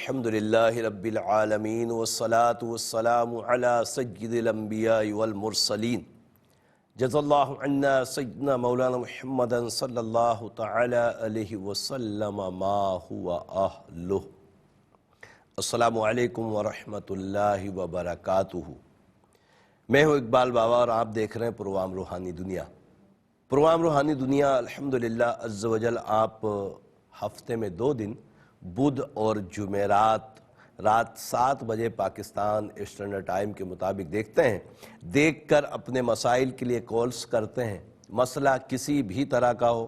الحمدللہ رب العالمین والصلاة والسلام علی سید الانبیاء والمرسلین جزا اللہ عنا سیدنا مولانا محمد صلی اللہ تعالی علیہ وسلم ما ہوا اہلہ۔ السلام علیکم ورحمۃ اللہ وبرکاتہ۔ میں ہوں اقبال بابا اور آپ دیکھ رہے ہیں پروگرام روحانی دنیا۔ پروگرام روحانی دنیا الحمدللہ عز و جل آپ ہفتے میں 2 دن بدھ اور جمعرات رات 7 بجے پاکستان اسٹینڈرڈ ٹائم کے مطابق دیکھتے ہیں۔ دیکھ کر اپنے مسائل کے لیے کالز کرتے ہیں۔ مسئلہ کسی بھی طرح کا ہو،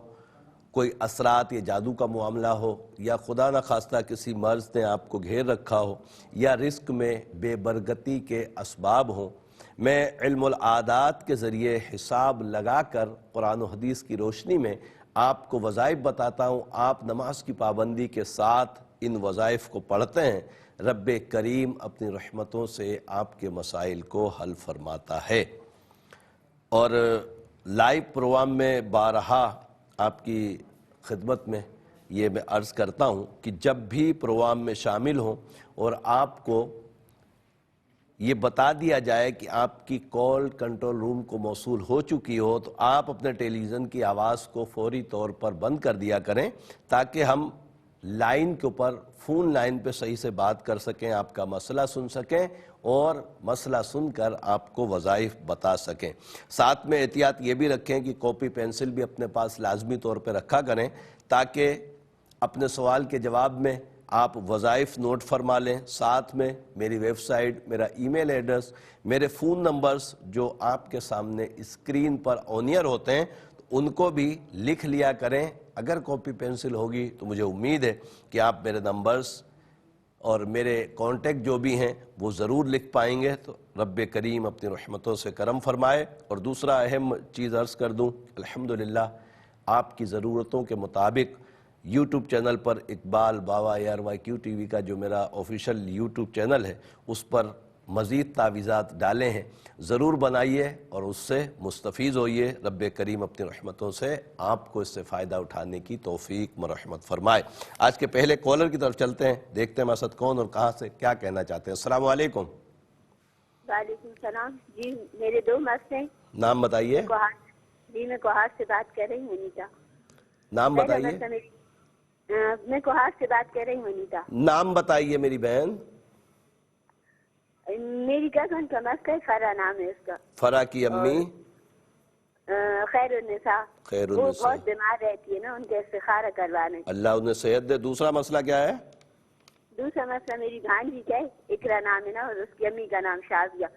کوئی اثرات یا جادو کا معاملہ ہو، یا خدا نہ خواستہ کسی مرض نے آپ کو گھیر رکھا ہو، یا رزق میں بے برکتی کے اسباب ہوں، میں علم العادات کے ذریعے حساب لگا کر قرآن و حدیث کی روشنی میں آپ کو وظائف بتاتا ہوں۔ آپ نماز کی پابندی کے ساتھ ان وظائف کو پڑھتے ہیں، رب کریم اپنی رحمتوں سے آپ کے مسائل کو حل فرماتا ہے۔ اور لائیو پروگرام میں بارہا آپ کی خدمت میں یہ میں عرض کرتا ہوں کہ جب بھی پروگرام میں شامل ہوں اور آپ کو یہ بتا دیا جائے کہ آپ کی کال کنٹرول روم کو موصول ہو چکی ہو، تو آپ اپنے ٹیلی ویژن کی آواز کو فوری طور پر بند کر دیا کریں تاکہ ہم لائن کے اوپر فون لائن پہ صحیح سے بات کر سکیں، آپ کا مسئلہ سن سکیں اور مسئلہ سن کر آپ کو وظائف بتا سکیں۔ ساتھ میں احتیاط یہ بھی رکھیں کہ کاپی پینسل بھی اپنے پاس لازمی طور پہ رکھا کریں تاکہ اپنے سوال کے جواب میں آپ وظائف نوٹ فرما لیں۔ ساتھ میں میری ویب سائٹ، میرا ای میل ایڈریس، میرے فون نمبرز جو آپ کے سامنے اسکرین پر آن ایئر ہوتے ہیں ان کو بھی لکھ لیا کریں۔ اگر کاپی پینسل ہوگی تو مجھے امید ہے کہ آپ میرے نمبرز اور میرے کانٹیکٹ جو بھی ہیں وہ ضرور لکھ پائیں گے۔ تو رب کریم اپنی رحمتوں سے کرم فرمائے۔ اور دوسرا اہم چیز عرض کر دوں، الحمدللہ آپ کی ضرورتوں کے مطابق یوٹیوب چینل پر اقبال بابا ARYQ TV کا جو میرا آفیشیل یوٹیوب چینل ہے اس پر مزید تعویذات ڈالے ہیں، ضرور بنائیے اور اس سے مستفیض ہوئیے۔ رب کریم اپنی رحمتوں سے آپ کو اس سے فائدہ اٹھانے کی توفیق مرحمت فرمائے۔ آج کے پہلے کالر کی طرف چلتے ہیں، دیکھتے ہیں مسعد کون اور کہاں سے کیا کہنا چاہتے ہیں۔ السلام علیکم۔ وعلیکم السلام۔ جی میرے 2 مسئلے ہیں۔ نام بتائیے۔ جی میں کوہاٹ سے بات کر رہی ہوں انیتا۔ نام بتائیے۔ میں کوہاٹ سے بات کر رہی ہوں انیتا۔ نام بتائیے میری بہن۔ میری کزن کا مسئلہ ہے، فرا نام ہے اس کا۔ فرا کی امی خیر النساء۔ خیر وہ النساء۔ بہت بیمار رہتی ہے نا، ان کے استخارہ کروانے۔ اللہ انہیں صحت دے۔ دوسرا مسئلہ کیا ہے؟ دوسرا مسئلہ میری بھانجی کا ہے، اقرا نام ہے نا، اور اس کی امی کا نام شازیہ۔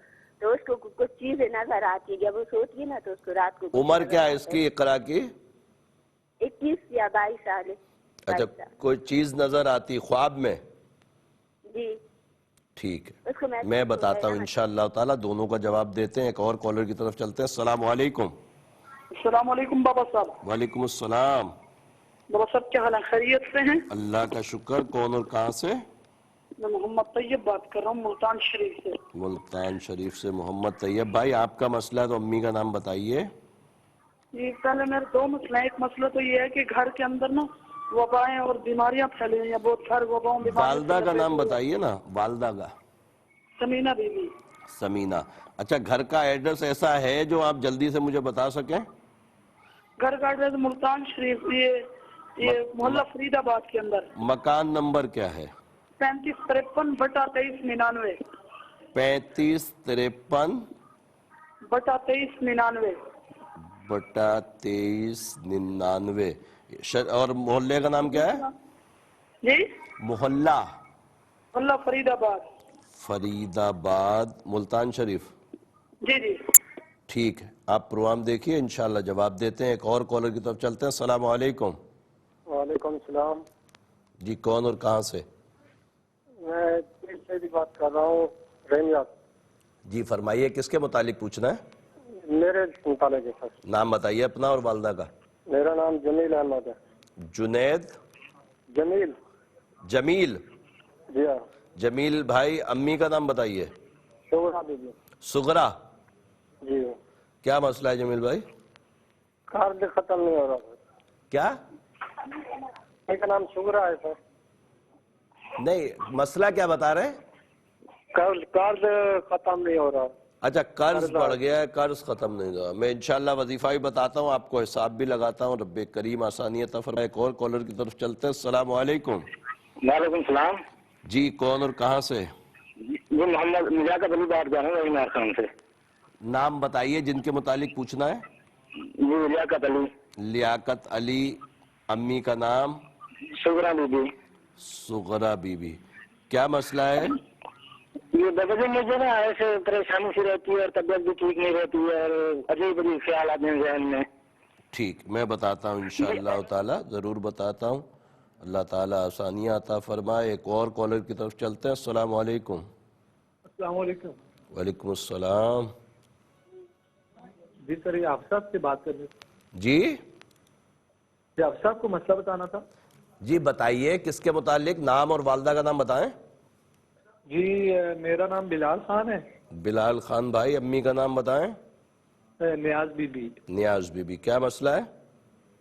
تو اس کو کچھ چیزیں نظر آتی ہے، جب وہ سوتی ہے نا تو اس کو رات کو عمر کیا ہے اس کی اقرا کی؟ 21 یا 22 سال ہے۔ اچھا، کوئی چیز نظر آتی خواب میں؟ جی ٹھیک ہے، میں بتاتا ہوں انشاءاللہ تعالیٰ، دونوں کا جواب دیتے ہیں۔ ایک اور کالر کی طرف چلتے ہیں۔ السلام علیکم۔ السلام علیکم بابا صاحب۔ وعلیکم السلام۔ بابا صاحب کیا حال ہے، خیریت سے ہیں؟ اللہ کا شکر۔ کون اور کہاں سے؟ میں محمد طیب بات کر رہا ہوں ملتان شریف سے۔ ملتان شریف سے محمد طیب بھائی، آپ کا مسئلہ تو امی کا نام بتائیے۔ جی پہلے میرے 2 مسئلے ہیں۔ ایک مسئلہ تو یہ ہے کہ گھر کے اندر نا وبائیں اور بیماریاں پھیلی ہوئی ہیں، بہت سارے وباؤں والدہ کا نام بتائیے نا، والدہ کا۔ Samina be be. سمینہ۔ اچھا، گھر کا ایڈریس ایسا ہے جو آپ جلدی سے مجھے بتا سکیں؟ گھر کا ایڈریس ملتان شریف، یہ محلہ فرید آباد کے اندر۔ مکان نمبر کیا ہے؟ 3553/2399۔ 3553/2399۔ اور محلے کا نام کیا ہے؟ جی محلہ محلہ فرید آباد، فرید آباد، ملتان شریف۔ جی جی ٹھیک ہے، آپ پروگرام دیکھیے، انشاءاللہ جواب دیتے ہیں۔ ایک اور کالر کی طرف چلتے ہیں۔ السلام علیکم۔ وعلیکم السلام۔ جی کون اور کہاں سے؟ میں پیر سے بھی بات کر رہا ہوں، رحمیات۔ جی فرمائیے، کس کے متعلق پوچھنا ہے؟ میرے متعلق ہے سر۔ نام بتائیے اپنا اور والدہ کا۔ میرا نام جمیل احمد ہے۔ جنید؟ جمیل۔ جمیل؟ جی ہاں۔ جمیل بھائی، امی کا نام بتائیے۔ شغرا بی بی۔ سغرا۔ جی کیا مسئلہ ہے جمیل بھائی؟ قرض ختم نہیں ہو رہا۔ کیا؟ میرا نام شغرا ہے سر۔ نہیں مسئلہ کیا بتا رہے ہیں؟ قرض ختم نہیں ہو رہا. اچھا قرض بڑھ گیا ہے، قرض ختم نہیں ہوا. میں انشاءاللہ وظیفہ بھی بتاتا ہوں آپ کو، حساب بھی لگاتا ہوں. رب کریم آسانی عطا فرمائے. ایک اور کالر کی طرف چلتے ہیں. السلام علیکم. وعلیکم السلام. جی کون اور کہاں سے؟ جی محمد لیاقت علی بات کر رہا ہوں نارخان سے. نام بتائیے جن کے متعلق پوچھنا ہے. جی لیاقت علی. لیاقت علی. امی کا نام؟ شکرا Bibi. Sughra be be. کیا مسئلہ ہے؟ یہ بجے مجھے نا ایسے پریشانی سی رہتی ہے اور طبیعت بھی ٹھیک نہیں رہتی ہے اور عجیب عجیب خیالات ہیں ذہن میں. ٹھیک میں بتاتا ہوں انشاءاللہ تعالی، ضرور بتاتا ہوں. اللہ تعالیٰ آسانیاں عطا فرمائے. ایک اور کالر کی طرف چلتے ہیں. السلام علیکم. السلام علیکم. وعلیکم السلام. جی سر یہ آپ صاحب سے بات کر رہے ہیں. جی جی آپ صاحب کو مسئلہ بتانا تھا. جی بتائیے کس کے متعلق، نام اور والدہ کا نام بتائیں. جی میرا نام بلال خان ہے. بلال خان بھائی. امی کا نام بتائیں. Niaz Bibi. Niaz be be. کیا مسئلہ ہے؟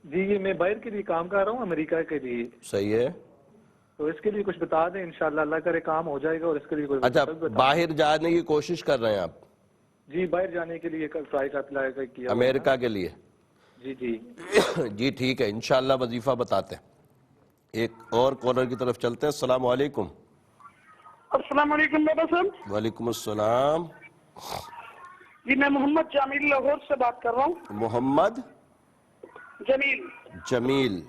جی یہ میں باہر کے لیے کام کر رہا ہوں، امریکہ کے لیے. صحیح ہے. تو اس کے لیے کچھ بتا دیں، انشاءاللہ اللہ کرے کام ہو جائے گا. اور اس کے لیے کچھ اچھا باہر جانے کی کوشش کر رہے ہیں آپ؟ جی باہر جانے کے لیے کل ٹرائی کا کیا. امریکہ کے لیے؟ جی جی جی ٹھیک ہے انشاءاللہ وظیفہ بتاتے ہیں. ایک اور کالر کی طرف چلتے ہیں. السلام علیکم. السلام علیکم بابا صاحب. وعلیکم السلام. جی میں محمد جمیل لاہور سے بات کر رہا ہوں. محمد جمیل. جمیل.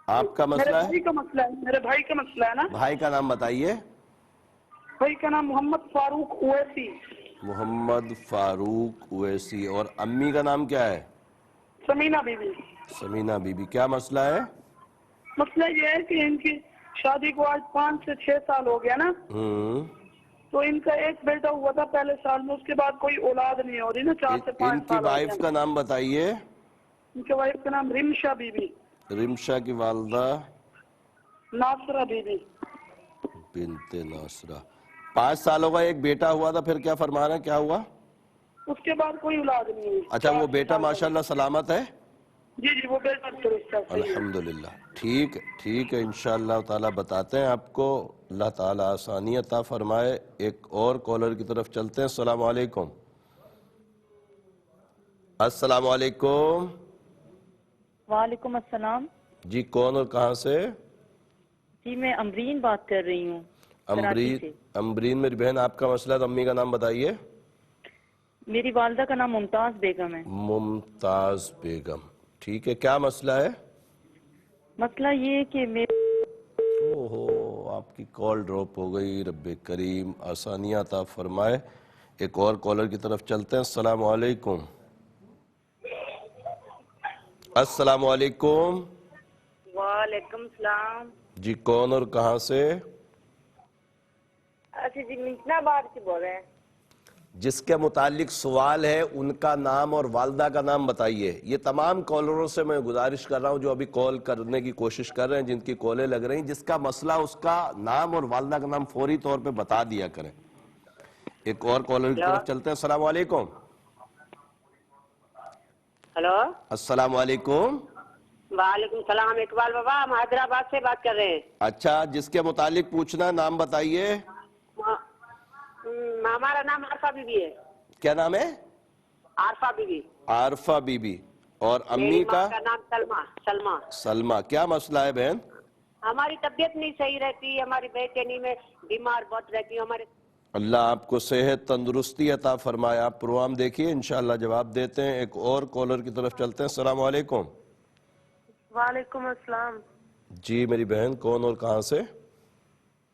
آپ کا میرے مسئلہ ہے؟ بھائی کا مسئلہ ہے. میرے بھائی کا مسئلہ ہے نا. بھائی کا نام بتائیے. بھائی کا نام محمد فاروق اویسی. محمد فاروق اویسی. اور امی کا نام کیا ہے؟ Samina be be. Samina be be. کیا مسئلہ ہے؟ مسئلہ یہ ہے کہ ان کی شادی کو آج 5 سے 6 سال ہو گیا نا. تو ان کا ایک بیٹا ہوا تھا پہلے سال میں، اس کے بعد کوئی اولاد نہیں ہو رہی نا. 4 سے 5 ان کی سال ہو وائف گیا. کا نام بتائیے. ان کے وائف کا نام رمشا بی بی. رمشا کی والدہ؟ ناصرہ بی بی. بنت ناصرہ. 5 سالوں کا ایک بیٹا ہوا تھا، پھر کیا فرما رہے ہیں کیا ہوا؟ اس کے بعد کوئی اولاد نہیں ہوئی. اچھا وہ بیٹا ماشاءاللہ سلامت ہے؟ جی جی وہ بیٹا درست ہے. الحمدللہ. ٹھیک ہے انشاءاللہ تعالی بتاتے ہیں آپ کو. اللہ تعالی آسانی عطا فرمائے. ایک اور کالر کی طرف چلتے ہیں. السلام علیکم. السلام علیکم. وعلیکم السلام. جی کون اور کہاں سے؟ جی میں امرین بات کر رہی ہوں کراچی سے. امرین میری بہن. آپ کا مسئلہ ہے تو امی کا نام بتائیے. میری والدہ کا نام ممتاز بیگم ہے. ممتاز بیگم. ٹھیک ہے کیا مسئلہ ہے؟ مسئلہ یہ ہے کہ آپ کی کال ڈراپ ہو گئی. رب کریم آسانیاں عطا فرمائے. ایک اور کالر کی طرف چلتے ہیں. السلام علیکم. السلام علیکم. وعلیکم السلام. جی کون اور کہاں سے؟ اچھا جی منچنا آباد سے بول رہے ہیں. جس کے متعلق سوال ہے ان کا نام اور والدہ کا نام بتائیے. یہ تمام کالروں سے میں گزارش کر رہا ہوں جو ابھی کال کرنے کی کوشش کر رہے ہیں، جن کی کالیں لگ رہی ہیں، جس کا مسئلہ اس کا نام اور والدہ کا نام فوری طور پہ بتا دیا کریں. ایک اور کالر کی طرف چلتے ہیں. السلام علیکم. ہلو. السلام علیکم. وعلیکم السلام. اقبال بابا ہم حیدرآباد سے بات کر رہے ہیں. اچھا جس کے متعلق پوچھنا ہے نام بتائیے. ہمارا نام عارفہ بی بی ہے. کیا نام ہے؟ عارفہ بی بی. عارفہ بی بی. اور امی میری کا؟ ماں کا نام سلمہ. سلمہ. سلمہ. کیا مسئلہ ہے بہن؟ ہماری طبیعت نہیں صحیح رہتی، ہماری بےچینی میں بیمار بہت رہتی ہوں. ہمارے اللہ آپ کو صحت تندرستی عطا فرمائے. آپ پروگرام دیکھیے انشاءاللہ جواب دیتے ہیں. ایک اور کالر کی طرف چلتے ہیں. السلام علیکم. وعلیکم السلام. جی میری بہن کون اور کہاں سے؟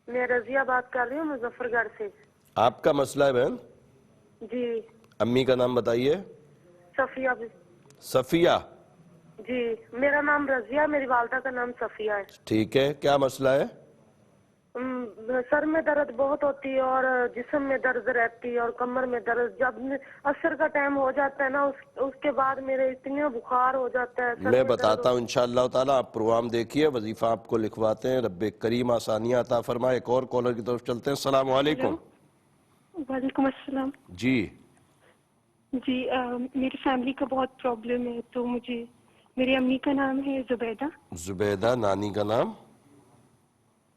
میں رضیہ بات کر رہی ہوں مظفر گڑھ سے. آپ کا مسئلہ ہے بہن؟ جی. امی کا نام بتائیے. صفیہ. صفیہ. جی میرا نام رضیہ، میری والدہ کا نام صفیہ ہے. ٹھیک ہے کیا مسئلہ ہے؟ سر میں درد بہت ہوتی ہے اور جسم میں درد رہتی ہے اور کمر میں درد. جب عصر کا ٹائم ہو جاتا ہے نا اس کے بعد میرے اتنا بخار ہو جاتا ہے. میں بتاتا ہوں انشاءاللہ تعالیٰ. آپ پروگرام دیکھیے، وظیفہ آپ کو لکھواتے ہیں. رب کریم آسانیاں عطا فرمائے. ایک اور کالر کی طرف چلتے ہیں. السلام علیکم. وعلیکم السلام. جی جی میری فیملی کا بہت پرابلم ہے، تو میری امی کا نام ہے زبیدہ. زبیدہ. نانی کا نام؟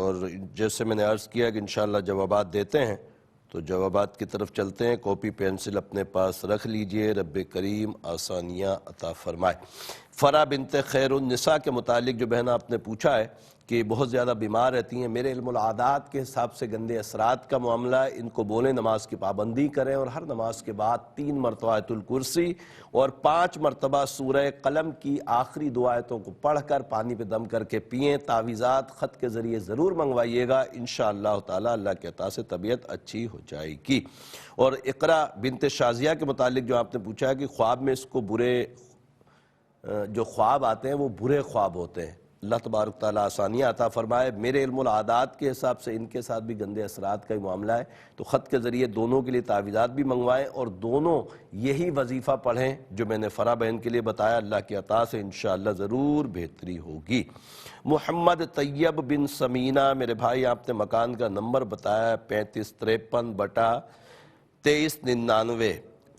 اور جیسے میں نے عرض کیا کہ انشاءاللہ جوابات دیتے ہیں تو جوابات کی طرف چلتے ہیں. کاپی پینسل اپنے پاس رکھ لیجئے. رب کریم آسانیاں عطا فرمائے. فرا بنت خیر النساء کے متعلق جو بہن آپ نے پوچھا ہے کہ بہت زیادہ بیمار رہتی ہیں. میرے علم العادات کے حساب سے گندے اثرات کا معاملہ ہے. ان کو بولیں نماز کی پابندی کریں اور ہر نماز کے بعد 3 مرتبہ آیت الکرسی اور 5 مرتبہ سورہ قلم کی آخری 2 آیتوں کو پڑھ کر پانی پہ دم کر کے پئیں. تعویذات خط کے ذریعے ضرور منگوائیے گا. انشاءاللہ تعالی اللہ کے عطا سے طبیعت اچھی ہو جائے گی. اور اقرا بنت شازیہ کے متعلق جو آپ نے پوچھا ہے کہ خواب میں اس کو جو خواب آتے ہیں وہ برے خواب ہوتے ہیں. اللہ تبارک تعالیٰ آسانیاں عطا فرمائے. میرے علم العادات کے حساب سے ان کے ساتھ بھی گندے اثرات کا ہی معاملہ ہے تو خط کے ذریعے دونوں کے لیے تعویذات بھی منگوائیں اور دونوں یہی وظیفہ پڑھیں جو میں نے فرا بہن کے لیے بتایا. اللہ کی عطا سے انشاءاللہ ضرور بہتری ہوگی. محمد طیب بن سمینہ میرے بھائی آپ نے مکان کا نمبر بتایا 3553/2399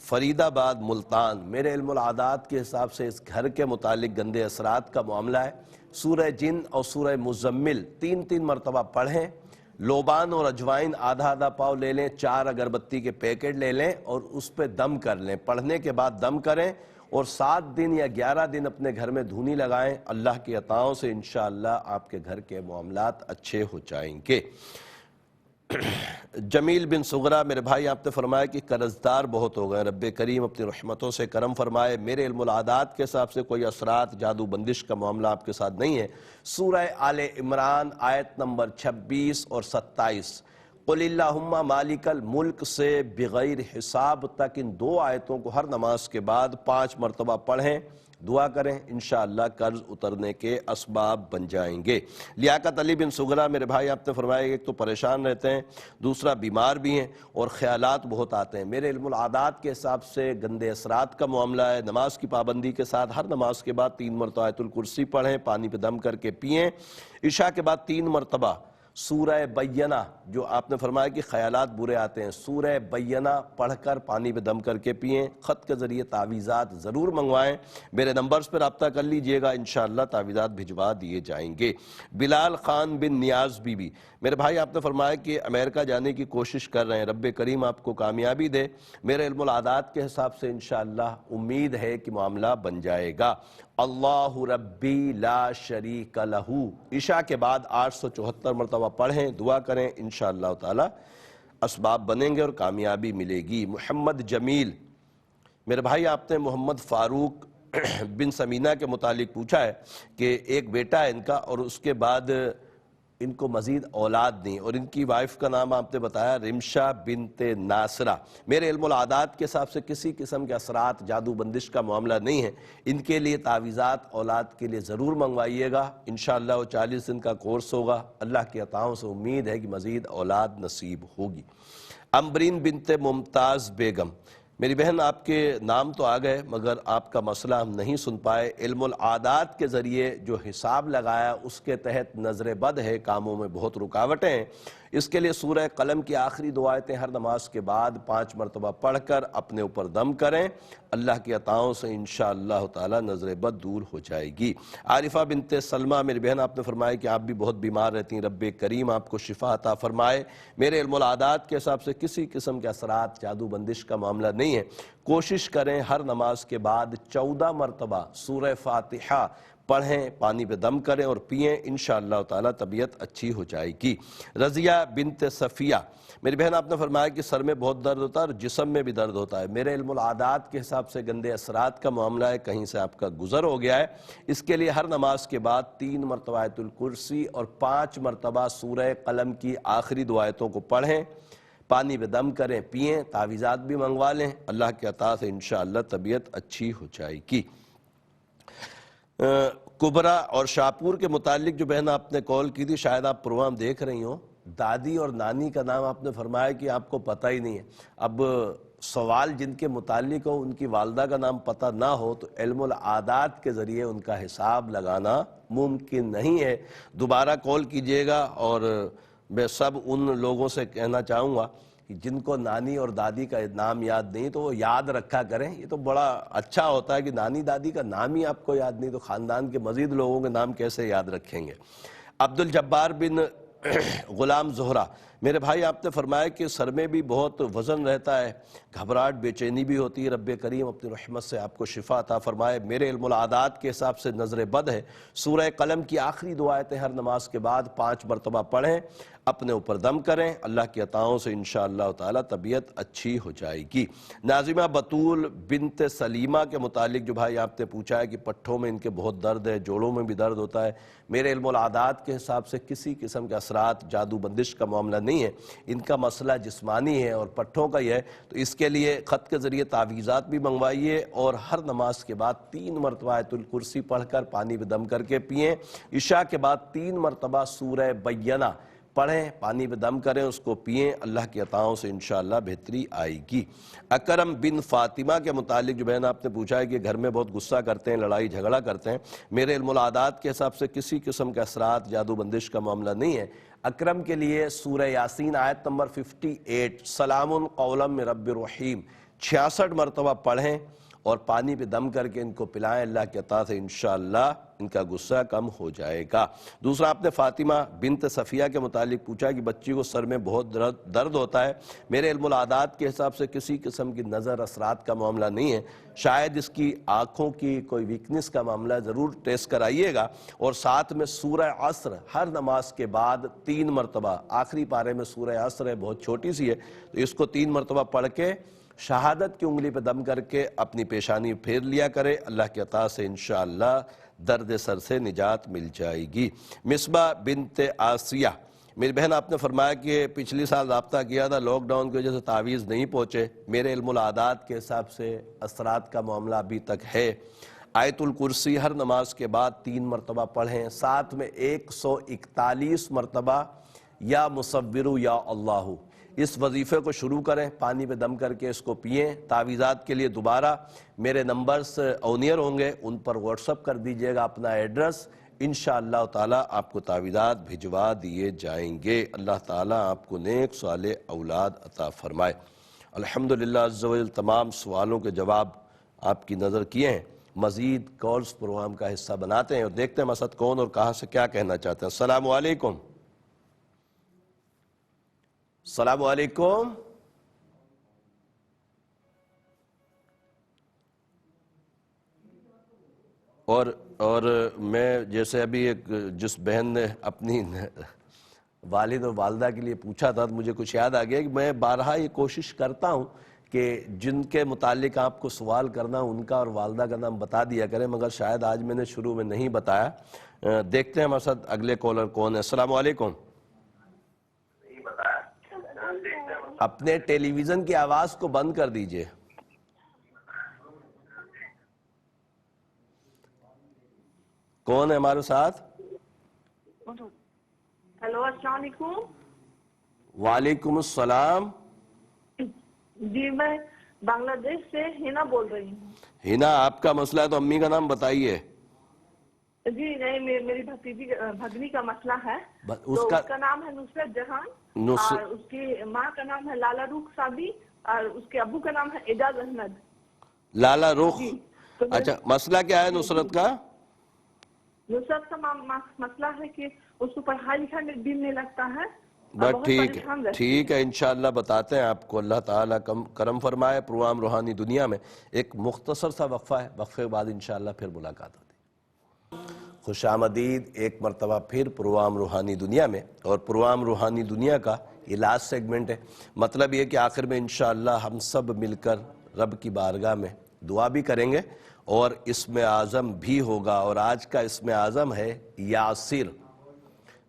فرید آباد ملتان. میرے علم العادات کے حساب سے اس گھر کے متعلق گندے اثرات کا معاملہ ہے. سورہ جن اور سورہ مزمل 3 مرتبہ پڑھیں. لوبان اور اجوائن آدھا پاؤ لے لیں. 4 اگربتی کے پیکٹ لے لیں اور اس پہ دم کر لیں. پڑھنے کے بعد دم کریں اور 7 دن یا 11 دن اپنے گھر میں دھونی لگائیں. اللہ کی عطاؤں سے انشاءاللہ آپ کے گھر کے معاملات اچھے ہو جائیں گے. جمیل بن سغرا میرے بھائی آپ نے فرمایا کہ قرضدار بہت ہو گئے. رب کریم اپنی رحمتوں سے کرم فرمائے. میرے علم العادات کے حساب سے کوئی اثرات جادو بندش کا معاملہ آپ کے ساتھ نہیں ہے. سورہ آل عمران آیت نمبر 26 اور 27 قل اللہم مالک الملک سے بغیر حساب تک ان 2 آیتوں کو ہر نماز کے بعد 5 مرتبہ پڑھیں. دعا کریں انشاءاللہ قرض اترنے کے اسباب بن جائیں گے. لیاقت علی بن سغرا میرے بھائی آپ نے فرمایا کہ ایک تو پریشان رہتے ہیں دوسرا بیمار بھی ہیں اور خیالات بہت آتے ہیں. میرے علم العادات کے حساب سے گندے اثرات کا معاملہ ہے. نماز کی پابندی کے ساتھ ہر نماز کے بعد 3 مرتبہ آیت الکرسی پڑھیں. پانی پہ دم کر کے پئیں. عشاء کے بعد 3 مرتبہ سورہ بینہ جو آپ نے فرمایا کہ خیالات برے آتے ہیں سورہ بینہ پڑھ کر پانی پہ دم کر کے پئیں. خط کے ذریعے تعویذات ضرور منگوائیں. میرے نمبرز پر رابطہ کر لیجئے گا انشاءاللہ تعویذات بھجوا دیے جائیں گے. بلال خان بن نیاز بی بی میرے بھائی آپ نے فرمایا کہ امریکہ جانے کی کوشش کر رہے ہیں. رب کریم آپ کو کامیابی دے. میرے علم العادات کے حساب سے انشاءاللہ امید ہے کہ معاملہ بن جائے گا. اللہ ربی لا شریک لہ عشاء کے بعد 874 مرتبہ پڑھیں. دعا کریں انشاءاللہ تعالی اسباب بنیں گے اور کامیابی ملے گی. محمد جمیل میرے بھائی آپ نے محمد فاروق بن سمینہ کے متعلق پوچھا ہے کہ ایک بیٹا ہے ان کا اور اس کے بعد ان کو مزید اولاد نہیں اور ان کی وائف کا نام آپ نے بتایا رمشہ بنت ناصرہ. میرے علم العادات کے حساب سے کسی قسم کے اثرات جادو بندش کا معاملہ نہیں ہے. ان کے لیے تعویذات اولاد کے لیے ضرور منگوائیے گا. انشاءاللہ وہ 40 دن کا کورس ہوگا. اللہ کی عطاؤں سے امید ہے کہ مزید اولاد نصیب ہوگی. امبرین بنت ممتاز بیگم میری بہن آپ کے نام تو آ گئے مگر آپ کا مسئلہ ہم نہیں سن پائے. علم العادات کے ذریعے جو حساب لگایا اس کے تحت نظر بد ہے. کاموں میں بہت رکاوٹیں ہیں. اس کے لیے سورہ قلم کی آخری 2 آیتیں ہر نماز کے بعد 5 مرتبہ پڑھ کر اپنے اوپر دم کریں. اللہ کی عطاؤں سے انشاءاللہ تعالی نظر بد دور ہو جائے گی. عارفہ بنت سلمہ میری بہن آپ نے فرمایا کہ آپ بھی بہت بیمار رہتی ہیں. رب کریم آپ کو شفا عطا فرمائے. میرے علم العادات کے حساب سے کسی قسم کے اثرات جادو بندش کا معاملہ نہیں ہے. کوشش کریں ہر نماز کے بعد 14 مرتبہ سورہ فاتحہ پڑھیں. پانی پہ دم کریں اور پئیں. انشاءاللہ تعالی طبیعت اچھی ہو جائے گی. رضیہ بنت صفیہ میری بہن آپ نے فرمایا کہ سر میں بہت درد ہوتا ہے اور جسم میں بھی درد ہوتا ہے. میرے علم العادات کے حساب سے گندے اثرات کا معاملہ ہے. کہیں سے آپ کا گزر ہو گیا ہے. اس کے لیے ہر نماز کے بعد 3 مرتبہ آیت الکرسی اور 5 مرتبہ سورہ قلم کی آخری 2 آیتوں کو پڑھیں. پانی پہ دم کریں پئیں. تعویذات بھی منگوا لیں. اللہ کے عطا سے انشاءاللہ طبیعت اچھی ہو جائے گی. کبرا اور شاپور کے متعلق جو بہن آپ نے کال کی تھی شاید آپ پروگرام دیکھ رہی ہوں. دادی اور نانی کا نام آپ نے فرمایا کہ آپ کو پتہ ہی نہیں ہے. اب سوال جن کے متعلق ہو ان کی والدہ کا نام پتہ نہ ہو تو علم العادات کے ذریعے ان کا حساب لگانا ممکن نہیں ہے. دوبارہ کال کیجئے گا. اور میں سب ان لوگوں سے کہنا چاہوں گا کہ جن کو نانی اور دادی کا نام یاد نہیں تو وہ یاد رکھا کریں. یہ تو بڑا اچھا ہوتا ہے کہ نانی دادی کا نام ہی آپ کو یاد نہیں تو خاندان کے مزید لوگوں کے نام کیسے یاد رکھیں گے. عبد الجبار بن غلام زہرا، میرے بھائی آپ نے فرمایا کہ سر میں بھی بہت وزن رہتا ہے، گھبراہٹ بے چینی بھی ہوتی ہے، رب کریم اپنی رحمت سے آپ کو شفا عطا فرمائے۔ میرے علم العادات کے حساب سے نظر بد ہے، سورہ قلم کی آخری دو آیتیں ہر نماز کے بعد 5 مرتبہ پڑھیں، اپنے اوپر دم کریں، اللہ کی عطاؤں سے انشاءاللہ تعالی طبیعت اچھی ہو جائے گی۔ ناظمہ بطول بنت سلیمہ کے متعلق جو بھائی آپ نے پوچھا ہے کہ پٹھوں میں ان کے بہت درد ہے، جوڑوں میں بھی درد ہوتا ہے، میرے علم العادات کے حساب سے کسی قسم کے اثرات جادو بندش کا معاملہ نہیں ہے، ان کا مسئلہ جسمانی ہے اور پٹھوں کا ہی ہے، تو اس کے لیے خط کے ذریعے تعویذات بھی منگوائیے اور ہر نماز کے بعد 3 مرتبہ آیت الکرسی پڑھ کر پانی پہ دم کر کے پئیں۔ عشاء کے بعد 3 مرتبہ سورہ بینہ پڑھیں، پانی پہ دم کریں، اس کو پئیں، اللہ کی عطاؤں سے انشاءاللہ بہتری آئے گی۔ اکرم بن فاطمہ کے متعلق جو بہن آپ نے پوچھا ہے کہ گھر میں بہت غصہ کرتے ہیں، لڑائی جھگڑا کرتے ہیں، میرے علم العادات کے حساب سے کسی قسم کے اثرات جادو بندش کا معاملہ نہیں ہے۔ اکرم کے لیے سورہ یاسین آیت نمبر 58 سلام قولا من رب الرحیم 66 مرتبہ پڑھیں اور پانی پہ دم کر کے ان کو پلائیں، اللہ کی عطا سے انشاءاللہ ان کا غصہ کم ہو جائے گا۔ دوسرا آپ نے فاطمہ بنت صفیہ کے متعلق پوچھا کہ بچی کو سر میں بہت درد ہوتا ہے، میرے علم العادات کے حساب سے کسی قسم کی نظر اثرات کا معاملہ نہیں ہے، شاید اس کی آنکھوں کی کوئی ویکنس کا معاملہ، ضرور ٹیسٹ کرائیے گا، اور ساتھ میں سورہ عصر ہر نماز کے بعد 3 مرتبہ، آخری پارے میں سورہ عصر ہے، بہت چھوٹی سی ہے، تو اس کو 3 مرتبہ پڑھ کے شہادت کی انگلی پہ دم کر کے اپنی پیشانی پھیر لیا کرے، اللہ کی عطا سے انشاءاللہ درد سر سے نجات مل جائے گی۔ مصباح بنت آسیہ، میری بہن آپ نے فرمایا کہ پچھلی سال رابطہ کیا تھا، لاک ڈاؤن کی وجہ سے تعویذ نہیں پہنچے، میرے علم العادات کے حساب سے اثرات کا معاملہ ابھی تک ہے۔ آیت الکرسی ہر نماز کے بعد 3 مرتبہ پڑھیں، ساتھ میں 141 مرتبہ یا مصور یا اللہ، اس وظیفے کو شروع کریں، پانی پہ دم کر کے اس کو پئیں۔ تعویذات کے لیے دوبارہ میرے نمبرز اونیئر ہوں گے، ان پر واٹس اپ کر دیجئے گا اپنا ایڈریس، انشاءاللہ تعالیٰ آپ کو تعویذات بھجوا دیے جائیں گے۔ اللہ تعالیٰ آپ کو نیک صالح اولاد عطا فرمائے۔ الحمدللہ عز و جل تمام سوالوں کے جواب آپ کی نظر کیے ہیں، مزید کالز پروگرام کا حصہ بناتے ہیں اور دیکھتے ہیں مسعد کون اور کہاں سے کیا کہنا چاہتے ہیں۔ السلام علیکم۔ السلام علیکم۔ اور میں جیسے ابھی ایک جس بہن نے اپنی والد اور والدہ کے لیے پوچھا تھا تو مجھے کچھ یاد آ گیا کہ میں بارہا یہ کوشش کرتا ہوں کہ جن کے متعلق آپ کو سوال کرنا ان کا اور والدہ کا نام بتا دیا کریں، مگر شاید آج میں نے شروع میں نہیں بتایا۔ دیکھتے ہیں ہمارے ساتھ اگلے کالر کون ہے۔ السلام علیکم۔ اپنے ٹیلی ویژن کی آواز کو بند کر دیجئے۔ کون ہے ہمارے ساتھ؟ ہیلو، السلام علیکم۔ وعلیکم السلام۔ جی میں بنگلہ دیش سے ہینا بول رہی ہوں۔ ہینا، آپ کا مسئلہ ہے تو امی کا نام بتائیے۔ جی نہیں، میری بھگنی کا مسئلہ ہے، اس کا نام ہے نصرت جہاں، اور اس کی ماں کا نام ہے لالا رخ صابی، اور اس کے ابو کا نام ہے اعجاز احمد۔ لالا رخ، اچھا مسئلہ کیا ہے نصرت کا؟ نصرت کا مسئلہ ہے کہ اس کو پڑھائی لکھائی میں دل نہیں لگتا ہے۔ بس ٹھیک ہے، انشاءاللہ بتاتے ہیں آپ کو، اللہ تعالیٰ کرم فرمائے۔ پروگرام روحانی دنیا میں ایک مختصر سا وقفہ ہے، وقفے کے بعد انشاءاللہ پھر ملاقات ہوتی ہے۔ خوش آمدید ایک مرتبہ پھر پروگرام روحانی دنیا میں، اور پروگرام روحانی دنیا کا یہ لاسٹ سیگمنٹ ہے۔ مطلب یہ کہ آخر میں انشاءاللہ ہم سب مل کر رب کی بارگاہ میں دعا بھی کریں گے اور اسم اعظم بھی ہوگا، اور آج کا اسم اعظم ہے یاسر۔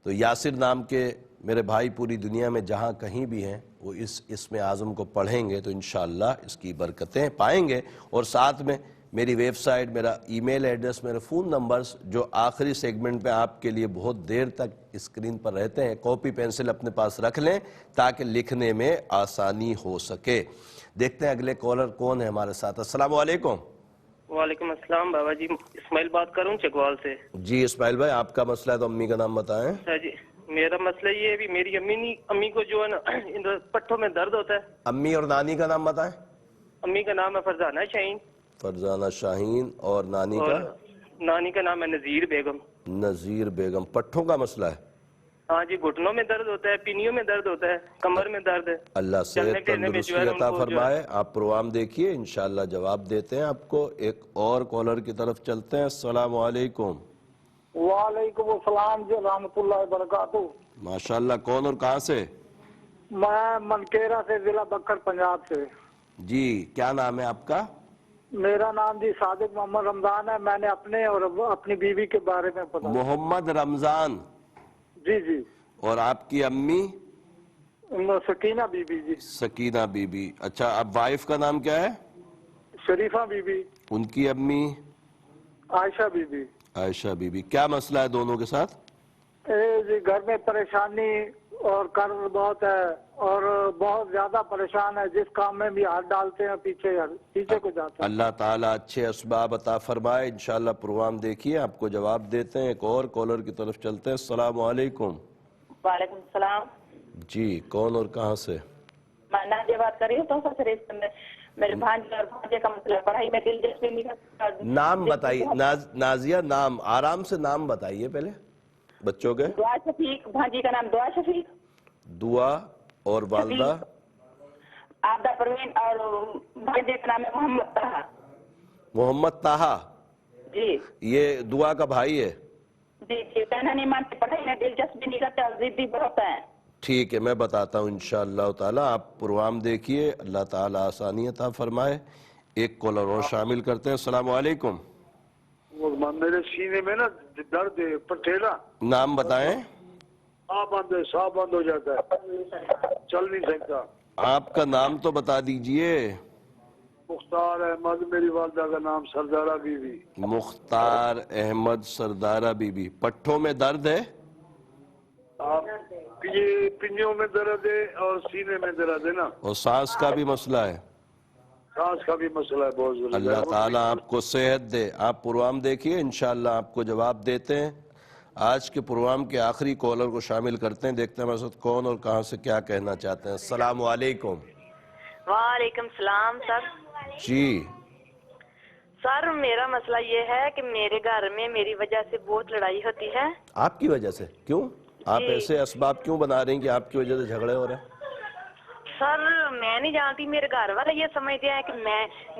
تو یاسر نام کے میرے بھائی پوری دنیا میں جہاں کہیں بھی ہیں وہ اس اسم اعظم کو پڑھیں گے تو انشاءاللہ اس کی برکتیں پائیں گے، اور ساتھ میں میری ویب سائٹ، میرا ای میل ایڈریس، میرے فون نمبرز جو آخری سیگمنٹ پہ آپ کے لیے بہت دیر تک اسکرین پر رہتے ہیں، کاپی پینسل اپنے پاس رکھ لیں تاکہ لکھنے میں آسانی ہو سکے۔ دیکھتے ہیں اگلے کالر کون ہے ہمارے ساتھ۔ السلام علیکم۔ وعلیکم السلام بابا جی، اسماعیل بات کروں چکوال سے۔ جی اسماعیل بھائی، آپ کا مسئلہ ہے تو امی کا نام بتائیں۔ جی میرا مسئلہ یہ ہے، میری امی کو جو ہے نا پٹھوں میں درد ہوتا ہے۔ امی اور نانی کا نام بتائیں۔ امی کا نام ہے فرزانہ شاہین۔ فرزانہ شاہین، اور نانی کا؟ نانی کا نام ہے نذیر بیگم۔ نذیر بیگم۔ پٹھوں کا مسئلہ ہے؟ ہاں جی، گھٹنوں میں درد ہوتا ہے، پینیوں میں درد ہوتا ہے، کمر میں درد ہے. اللہ صحت تندرستی عطا فرمائے. آپ پروگرام دیکھیے، انشاءاللہ جواب دیتے ہیں آپ کو. ایک اور کالر کی طرف چلتے ہیں. السلام علیکم. وعلیکم السلام جی، رحمۃ اللہ وبرکاتہ. ماشاءاللہ. کون اور کہاں سے؟ میں منکیرا سے، ضلع بکر، پنجاب سے. جی، کیا نام ہے آپ کا؟ میرا نام جی صادق محمد رمضان ہے. میں نے اپنے اور اپنی بیوی کے بارے میں پتا. محمد رمضان. جی جی. اور آپ کی امی؟ سکینہ بی بی. جی سکینہ بی بی. اچھا، اب وائف کا نام کیا ہے؟ شریفہ بی بی. ان کی امی؟ Ayesha Bibi. Ayesha be be. کیا مسئلہ ہے دونوں کے ساتھ؟ جی گھر میں پریشانی اور قرض بہت ہے، اور بہت زیادہ پریشان ہے. جس کام میں بھی ہاتھ ڈالتے ہیں پیچھے کو جاتا ہے. اللہ تعالیٰ اچھے اسباب عطا فرمائے. انشاءاللہ پروگرام دیکھیے، آپ کو جواب دیتے ہیں. ایک اور کالر کی طرف چلتے ہیں. السلام علیکم. وعلیکم السلام. جی، کون اور کہاں سے؟ میں نازیہ بات کر رہی ہوں. تو سر میرے بھانجے اور بھانجے کا مسئلہ، پڑھائی میں دلچسپی نہیں رکھتا. نام بتائیے نازیہ. نام آرام سے نام بتائیے پہلے بچوں کے. دعا شفیق. بھانجی کا نام دعا شفیق. دعا. اور والدہ؟ عابدہ پروین. اور بھانجے کا نام ہے محمد طاہا. محمد طاہا. جی. یہ دعا کا بھائی ہے؟ جی جی. کہنا نہیں مانتے، پڑھائی میں دلچسپی نہیں رکھتا اور ضدی بہت ہے. ٹھیک ہے، میں بتاتا ہوں انشاءاللہ تعالیٰ. آپ پروگرام دیکھیے، اللہ تعالیٰ آسانی عطا فرمائے. ایک کالر اور شامل کرتے ہیں. السلام علیکم. میرے سینے میں نا درد ہے، پٹھیلا. نام بتائیں. سا بند ہو جاتا ہے، چل نہیں سکتا. آپ کا نام تو بتا دیجئے. مختار احمد. میری والدہ کا نام سردارہ بی بی. مختار احمد سردارہ بی بی. پٹھوں میں درد ہے؟ یہ پنجوں میں درد ہے اور سینے میں درد ہے نا. اور سانس کا بھی مسئلہ ہے؟ سانس کا بھی مسئلہ ہے بہت ضروری. اللہ تعالیٰ آپ کو صحت دے. آپ پروگرام دیکھیے، انشاءاللہ آپ کو جواب دیتے ہیں. آج کے پروگرام کے آخری کالر کو شامل کرتے ہیں. دیکھتے ہیں ہمارے ساتھ کون اور کہاں سے کیا کہنا چاہتے ہیں. السلام علیکم. وعلیکم السلام. سر جی. سر میرا مسئلہ یہ ہے کہ میرے گھر میں میری وجہ سے بہت لڑائی ہوتی ہے. آپ کی وجہ سے؟ کیوں؟ آپ ایسے اسباب کیوں بنا رہی ہیں کہ آپ کی وجہ سے جھگڑے ہو رہے ہیں؟ سر میں نہیں جانتی، میرے گھر والے یہ سمجھتے ہیں کہ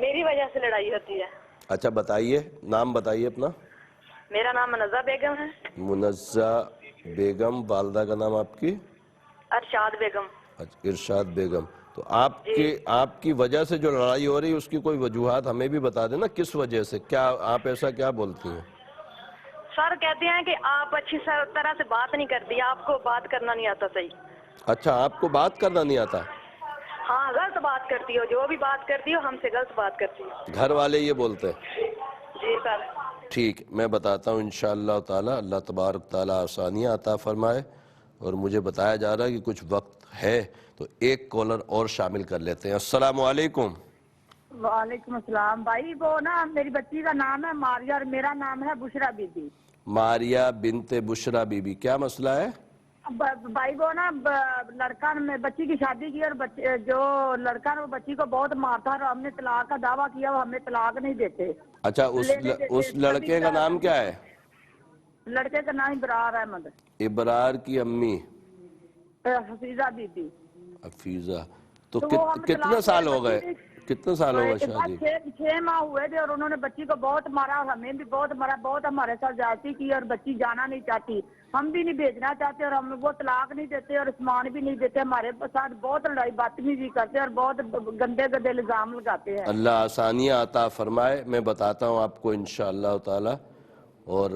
میری وجہ سے لڑائی ہوتی ہے. اچھا بتائیے، نام بتائیے اپنا. میرا نام منزہ بیگم ہے. منزہ بیگم. والدہ کا نام آپ کی؟ ارشاد بیگم. اچھا، ارشاد بیگم. تو آپ کی وجہ سے جو لڑائی ہو رہی ہے اس کی کوئی وجوہات ہمیں بھی بتا دیں نا. کس وجہ سے؟ کیا آپ ایسا کیا بولتی ہیں؟ سر کہتے ہیں کہ آپ اچھی طرح سے بات نہیں کرتی، آپ کو بات کرنا نہیں آتا صحیح. اچھا، آپ کو بات کرنا نہیں آتا؟ ہاں، غلط بات کرتی ہو. جو بھی بات کرتی ہو ہم سے غلط بات کرتی ہو. گھر والے یہ بولتے ہیں؟ جی سر. ٹھیک، میں بتاتا ہوں انشاءاللہ تعالی. اللہ تبارک تعالی آسانیاں عطا فرمائے. اور مجھے بتایا جا رہا ہے کہ کچھ وقت ہے تو ایک کالر اور شامل کر لیتے ہیں. السلام علیکم. وعلیکم السلام. بھائی وہ نا میری بچی کا نام ہے ماریہ اور میرا نام ہے بشرا بی بی. ماریہ بنت بشرا بی بی. کیا مسئلہ ہے؟ بھائی وہ نا لڑکا نے بچی کی شادی کی اور جو لڑکا نے وہ بچی کو بہت مارتا اور ہم نے طلاق کا دعویٰ کیا، وہ ہمیں طلاق نہیں دیتے. اچھا، اس لڑکے کا نام کیا ہے؟ لڑکے کا نام ابرار احمد. ابرار کی امی؟ حفیظہ بی بی. حفیظہ. تو کتنے سال ہو گئے؟ کتنے سال ہو گئے شادی؟ 6 ماہ ہوئے تھے اور انہوں نے بچی کو بہت مارا اور ہمیں بھی بہت مارا، بہت ہمارے ساتھ زیادتی کی اور بچی جانا نہیں چاہتی. ہم بھی نہیں بھیجنا چاہتے اور ہم وہ طلاق نہیں دیتے اور سامان بھی نہیں دیتے. ہمارے ساتھ بہت لڑائی بدتمیزی کرتے اور بہت گندے گندے الزام لگاتے ہیں. اللہ آسانیاں عطا فرمائے. میں بتاتا ہوں آپ کو انشاءاللہ تعالی. اور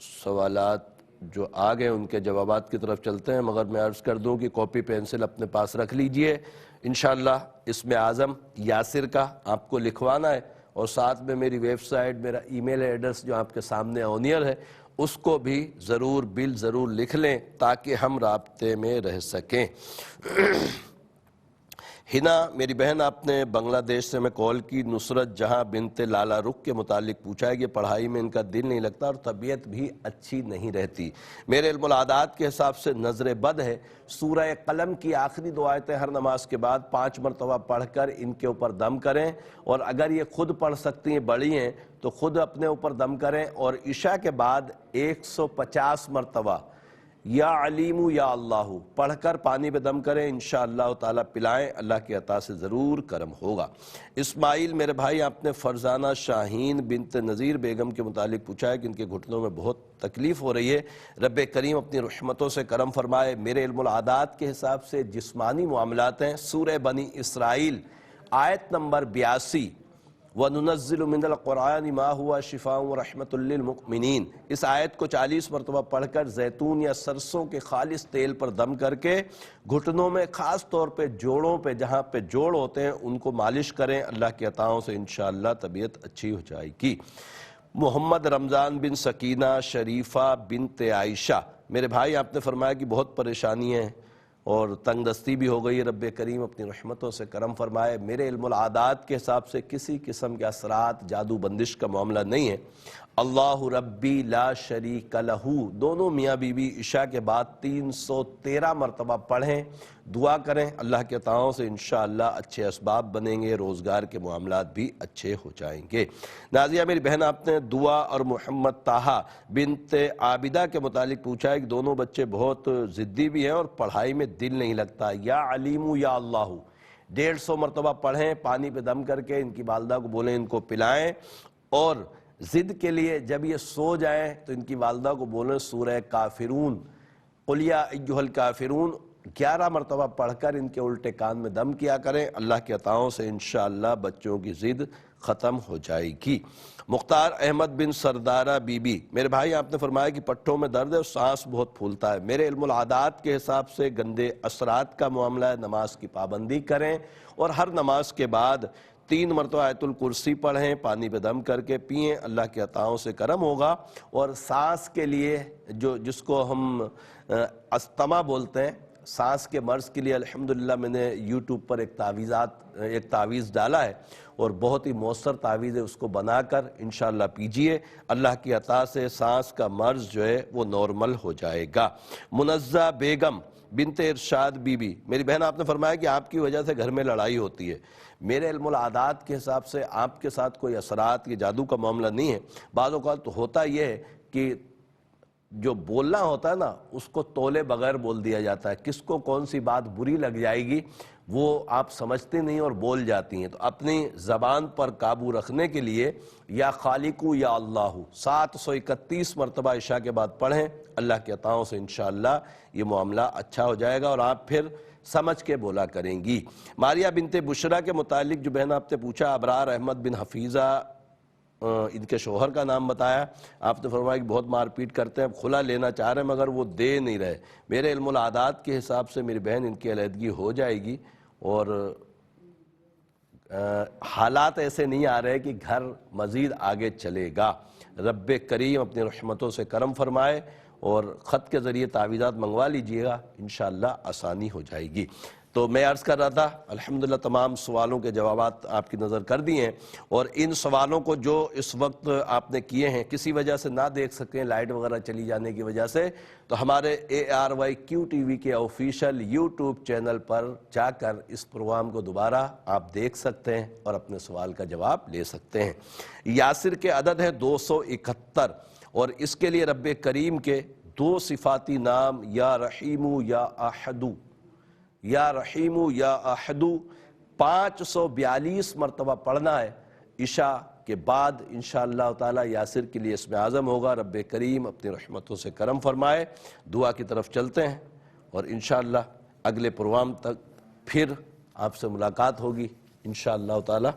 سوالات جو آ گئے ان کے جوابات کی طرف چلتے ہیں، مگر میں عرض کر دوں کہ کاپی پینسل اپنے پاس رکھ لیجئے. انشاءاللہ اسم اعظم یاسر کا آپ کو لکھوانا ہے اور ساتھ میں میری ویب سائٹ، میرا ای میل ایڈریس جو آپ کے سامنے آنیئر ہے اس کو بھی ضرور لکھ لیں تاکہ ہم رابطے میں رہ سکیں. ہنا میری بہن، آپ نے بنگلہ دیش سے میں کال کی. نصرت جہاں بنت لالا رخ کے متعلق پوچھا ہے کہ پڑھائی میں ان کا دل نہیں لگتا اور طبیعت بھی اچھی نہیں رہتی. میرے علم العادات کے حساب سے نظر بد ہے. سورہ قلم کی آخری 2 آیتیں ہر نماز کے بعد 5 مرتبہ پڑھ کر ان کے اوپر دم کریں، اور اگر یہ خود پڑھ سکتی ہیں، بڑی ہیں، تو خود اپنے اوپر دم کریں. اور عشاء کے بعد 150 مرتبہ یا علیم یا اللہ پڑھ کر پانی پہ دم کریں، انشاءاللہ تعالیٰ پلائیں، اللہ کی عطا سے ضرور کرم ہوگا۔ اسماعیل میرے بھائی، آپ نے فرزانہ شاہین بنت نذیر بیگم کے متعلق پوچھا ہے کہ ان کے گھٹنوں میں بہت تکلیف ہو رہی ہے، رب کریم اپنی رحمتوں سے کرم فرمائے۔ میرے علم العادات کے حساب سے جسمانی معاملات ہیں، سورہ بنی اسرائیل آیت نمبر 82، وَنُنَزِّلُ مِنَ الْقُرْآنِ مَا هُوَ شِفَاءٌ وَرَحْمَةٌ لِّلْمُؤْمِنِينَ، اس آیت کو 40 مرتبہ پڑھ کر زیتون یا سرسوں کے خالص تیل پر دم کر کے گھٹنوں میں خاص طور پہ جوڑوں پہ جہاں پہ جوڑ ہوتے ہیں ان کو مالش کریں، اللہ کی عطاؤں سے انشاءاللہ طبیعت اچھی ہو جائے گی۔ محمد رمضان بن سکینہ شریفہ بنت عائشہ، میرے بھائی آپ نے فرمایا کہ بہت پریشانی ہے اور تنگ دستی بھی ہو گئی، رب کریم اپنی رحمتوں سے کرم فرمائے۔ میرے علم العادات کے حساب سے کسی قسم کے اثرات، جادو بندش کا معاملہ نہیں ہے۔ اللہ ربی لا شریک لہ دونوں میاں بیوی عشاء کے بعد 313 مرتبہ پڑھیں، دعا کریں، اللہ کے عطاؤں سے انشاءاللہ اچھے اسباب بنیں گے، روزگار کے معاملات بھی اچھے ہو جائیں گے۔ نازیہ میری بہن، آپ نے دعا اور محمد طاہا بنت عابدہ کے متعلق پوچھا ہے کہ دونوں بچے بہت ضدی بھی ہیں اور پڑھائی میں دل نہیں لگتا، یا علیم یا اللہ 150 مرتبہ پڑھیں، پانی پہ دم کر کے ان کی والدہ کو بولیں ان کو پلائیں، اور ضد کے لیے جب یہ سو جائیں تو ان کی والدہ کو بولیں سورہ کافرون، قل یا ایھا الکافرون 11 مرتبہ پڑھ کر ان کے الٹے کان میں دم کیا کریں، اللہ کے عطاؤں سے انشاءاللہ بچوں کی ضد ختم ہو جائے گی۔ مختار احمد بن سردارہ بی بی، میرے بھائی آپ نے فرمایا کہ پٹھوں میں درد ہے اور سانس بہت پھولتا ہے، میرے علم العادات کے حساب سے گندے اثرات کا معاملہ ہے، نماز کی پابندی کریں اور ہر نماز کے بعد 3 مرتبہ آیت الکرسی پڑھیں، پانی پہ دم کر کے پئیں، اللہ کی عطاؤں سے کرم ہوگا۔ اور سانس کے لیے جس کو ہم استما بولتے ہیں، سانس کے مرض کے لیے الحمدللہ میں نے یوٹیوب پر ایک تعویذ ڈالا ہے اور بہت ہی مؤثر تعویذ ہے، اس کو بنا کر انشاءاللہ پیجئے، اللہ کی عطا سے سانس کا مرض جو ہے وہ نارمل ہو جائے گا۔ منزہ بیگم بنت ارشاد بی بی، میری بہن آپ نے فرمایا کہ آپ کی وجہ سے گھر میں لڑائی ہوتی ہے، میرے علم العادات کے حساب سے آپ کے ساتھ کوئی اثرات یا جادو کا معاملہ نہیں ہے، بعض اوقات تو ہوتا یہ ہے کہ جو بولنا ہوتا ہے نا اس کو تولے بغیر بول دیا جاتا ہے، کس کو کون سی بات بری لگ جائے گی وہ آپ سمجھتے نہیں اور بول جاتی ہیں، تو اپنی زبان پر قابو رکھنے کے لیے یا خالقو یا اللہ 731 مرتبہ عشاء کے بعد پڑھیں، اللہ کے عطاؤں سے انشاءاللہ یہ معاملہ اچھا ہو جائے گا اور آپ پھر سمجھ کے بولا کریں گی۔ ماریہ بنت بشرا کے متعلق جو بہن آپ نے پوچھا، ابرار احمد بن حفیظہ ان کے شوہر کا نام بتایا، آپ نے فرمایا کہ بہت مار پیٹ کرتے ہیں، کھلا لینا چاہ رہے ہیں مگر وہ دے نہیں رہے، میرے علم العادات کے حساب سے میری بہن ان کی علیحدگی ہو جائے گی اور حالات ایسے نہیں آ رہے کہ گھر مزید آگے چلے گا، رب کریم اپنی رحمتوں سے کرم فرمائے اور خط کے ذریعے تعویذات منگوا لیجئے گا، انشاءاللہ آسانی ہو جائے گی۔ تو میں عرض کر رہا تھا الحمدللہ تمام سوالوں کے جوابات آپ کی نظر کر دیے ہیں، اور ان سوالوں کو جو اس وقت آپ نے کیے ہیں کسی وجہ سے نہ دیکھ سکیں، لائٹ وغیرہ چلی جانے کی وجہ سے، تو ہمارے ARYQ TV کے آفیشیل یوٹیوب چینل پر جا کر اس پروگرام کو دوبارہ آپ دیکھ سکتے ہیں اور اپنے سوال کا جواب لے سکتے ہیں۔ یاسر کے عدد ہے 271 اور اس کے لیے رب کریم کے 2 صفاتی نام یا رحیمو یا احدو، یا رحیمو یا احدو 542 مرتبہ پڑھنا ہے عشاء کے بعد انشاءاللہ تعالی۔ یاسر کے لیے اسم اعظم ہوگا، رب کریم اپنی رحمتوں سے کرم فرمائے۔ دعا کی طرف چلتے ہیں اور انشاءاللہ اگلے پروگرام تک پھر آپ سے ملاقات ہوگی انشاءاللہ تعالی۔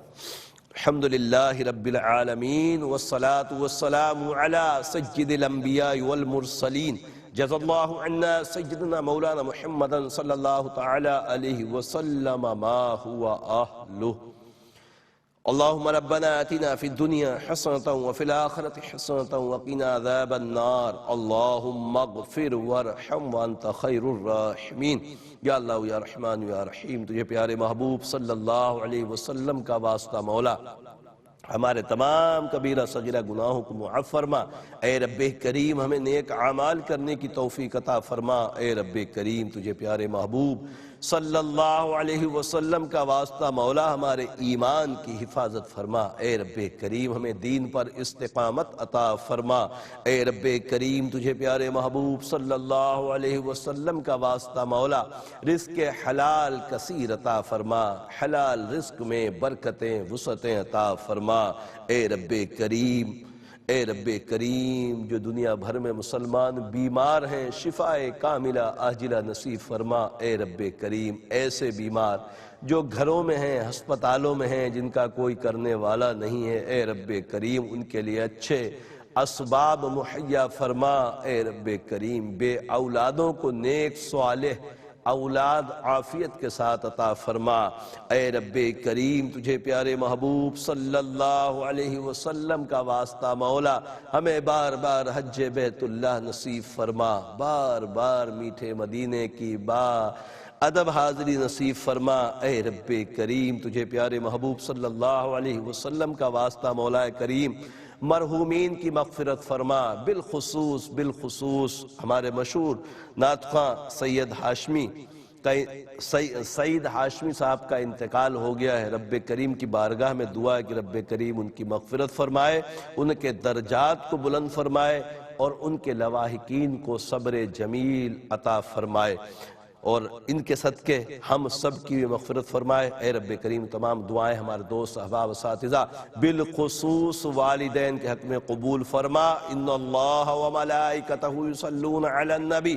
الحمدللہ رب العالمین والصلاة والسلام علی سید الانبیاء والمرسلین، جزا اللہ عنا سیدنا مولانا محمد صلی اللہ تعالی علیہ وسلم ما هو اہلہ۔ اللہم ربنا آتنا فی الدنیا حسنة وفی الآخرة حسنة وقنا عذاب النار، اللہم اغفر وارحم وانت خیر الراحمین۔ یا اللہ یا رحمان یا رحیم، تجھے پیارے محبوب صلی اللہ علیہ وسلم کا واسطہ مولا، ہمارے تمام کبیرہ صغیرہ گناہوں کو معاف فرما، اے رب کریم ہمیں نیک اعمال کرنے کی توفیق عطا فرما، اے رب کریم تجھے پیارے محبوب صلی اللہ علیہ وسلم کا واسطہ مولا ہمارے ایمان کی حفاظت فرما۔ اے رب کریم ہمیں دین پر استقامت عطا فرما۔ اے رب کریم تجھے پیارے محبوب صلی اللہ علیہ وسلم کا واسطہ مولا رزق حلال کثیر عطا فرما، حلال رزق میں برکتیں وسعتیں عطا فرما۔ اے رب کریم، اے رب کریم جو دنیا بھر میں مسلمان بیمار ہیں شفاء کاملہ عاجلہ نصیب فرما۔ اے رب کریم ایسے بیمار جو گھروں میں ہیں، ہسپتالوں میں ہیں، جن کا کوئی کرنے والا نہیں ہے، اے رب کریم ان کے لیے اچھے اسباب مہیا فرما۔ اے رب کریم بے اولادوں کو نیک صالح اولاد عافیت کے ساتھ عطا فرما۔ اے رب کریم تجھے پیارے محبوب صلی اللہ علیہ وسلم کا واسطہ مولا ہمیں بار بار حج بیت اللہ نصیب فرما، بار بار میٹھے مدینے کی ادب حاضری نصیب فرما۔ اے رب کریم تجھے پیارے محبوب صلی اللہ علیہ وسلم کا واسطہ مولا کریم مرحومین کی مغفرت فرما، بالخصوص ہمارے مشہور نعت خواں سید ہاشمی صاحب کا انتقال ہو گیا ہے۔ رب کریم کی بارگاہ میں دعا ہے کہ رب کریم ان کی مغفرت فرمائے، ان کے درجات کو بلند فرمائے اور ان کے لواحقین کو صبر جمیل عطا فرمائے، اور ان کے صدقے ہم سب کی مغفرت فرمائے۔ اے رب کریم تمام دعائیں ہمارے دوست احباب اساتذہ بالخصوص والدین کے حق میں قبول فرما۔ ان اللہ وملائکتہ یصلون علی النبی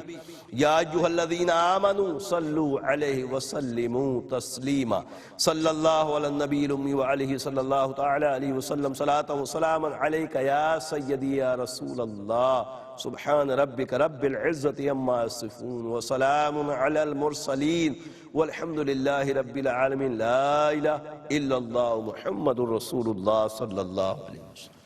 یا ایھا الذین آمنوا صلوا علیہ وسلموا تسلیما۔ صلی اللہ علی النبی الامی وعلیہ صلی اللہ تعالی علیہ وسلم صلاۃ وسلاما علیک یا سیدی یا رسول اللہ۔ سبحان ربک رب العزت عما یصفون وسلام علی المرسلین والحمد للہ رب العالمین۔ لا الہ الا اللہ محمد رسول اللہ صلی اللہ علیہ وسلم۔